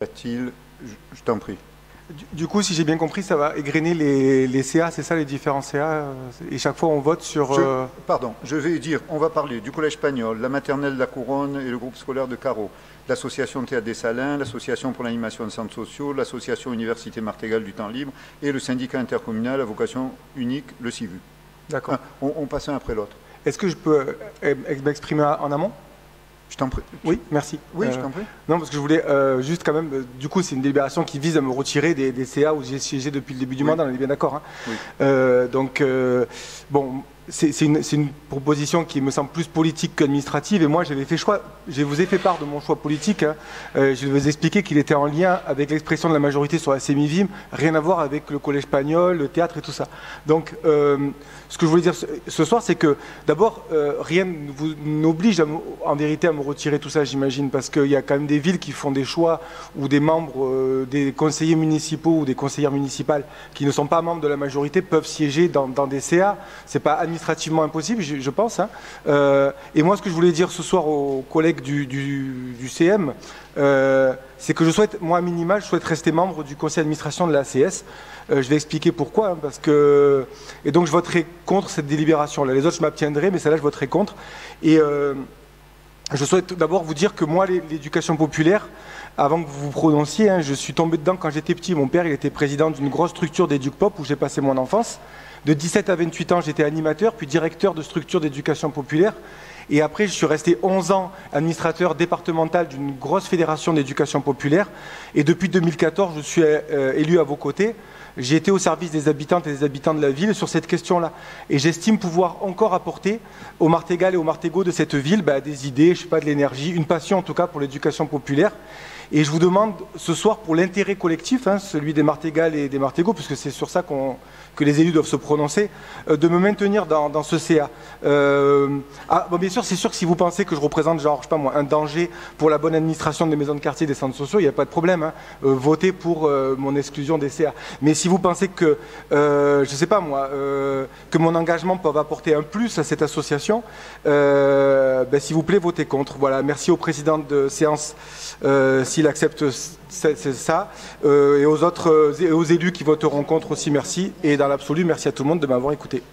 A-t-il, je t'en prie. Du coup, si j'ai bien compris, ça va égrener les CA, c'est ça, les différents CA, et chaque fois on vote sur... Pardon, je vais dire, on va parler du Collège Pagnol, la maternelle de la Couronne et le groupe scolaire de Carreau, l'association Théâtre des Salins, l'association pour l'animation de centres sociaux, l'association Université Martégal du temps libre et le syndicat intercommunal à vocation unique, le CIVU. D'accord. On passe un après l'autre. Est-ce que je peux m'exprimer en amont ? Je t'en prie. Oui, merci. Oui, je t'en prie. Non, parce que je voulais juste quand même... du coup, c'est une délibération qui vise à me retirer des CA où j'ai siégé depuis le début du mandat, on est bien d'accord. Hein. Oui. Bon, c'est une proposition qui me semble plus politique qu'administrative. Et moi, je vous ai fait part de mon choix politique. Hein. Je vais vous expliquer qu'il était en lien avec l'expression de la majorité sur la CEMIVIM, rien à voir avec le Collège Pagnol, le théâtre et tout ça. Donc, ce que je voulais dire ce soir, c'est que d'abord, rien ne vous n'oblige en vérité à me retirer tout ça, j'imagine, parce qu'il y a quand même des villes qui font des choix où des membres, des conseillers municipaux ou des conseillères municipales qui ne sont pas membres de la majorité peuvent siéger dans des CA. C'est pas administrativement impossible, je pense. Hein. Et moi, ce que je voulais dire ce soir aux collègues du CM, c'est que je souhaite, moi, à minima, je souhaite rester membre du conseil d'administration de la ACS. Je vais expliquer pourquoi, hein, parce que... Et donc, je voterai contre cette délibération-là. Les autres, je m'abstiendrai, mais celle-là, je voterai contre. Et je souhaite d'abord vous dire que moi, l'éducation populaire, avant que vous vous prononciez, hein, je suis tombé dedans quand j'étais petit. Mon père, il était président d'une grosse structure d'éduc-pop où j'ai passé mon enfance. De 17 à 28 ans, j'étais animateur, puis directeur de structure d'éducation populaire. Et après, je suis resté 11 ans administrateur départemental d'une grosse fédération d'éducation populaire. Et depuis 2014, je suis élu à vos côtés. J'ai été au service des habitantes et des habitants de la ville sur cette question-là. Et j'estime pouvoir encore apporter aux Martégal et aux Martégots de cette ville des idées, je sais pas, de l'énergie, une passion en tout cas pour l'éducation populaire. Et je vous demande ce soir, pour l'intérêt collectif, hein, celui des Martégal et des Martégots, puisque c'est sur ça que les élus doivent se prononcer, de me maintenir dans ce CA. Bon, bien sûr, c'est sûr que si vous pensez que je représente, genre, je sais pas moi, un danger pour la bonne administration des maisons de quartier, des centres sociaux, il n'y a pas de problème. Hein, votez pour mon exclusion des CA. Mais si vous pensez que, je sais pas moi, que mon engagement peut apporter un plus à cette association, s'il vous plaît, votez contre. Voilà, merci au président de séance s'il accepte ça, et aux autres, et aux élus qui voteront contre aussi, merci. Et dans l'absolu, merci à tout le monde de m'avoir écouté.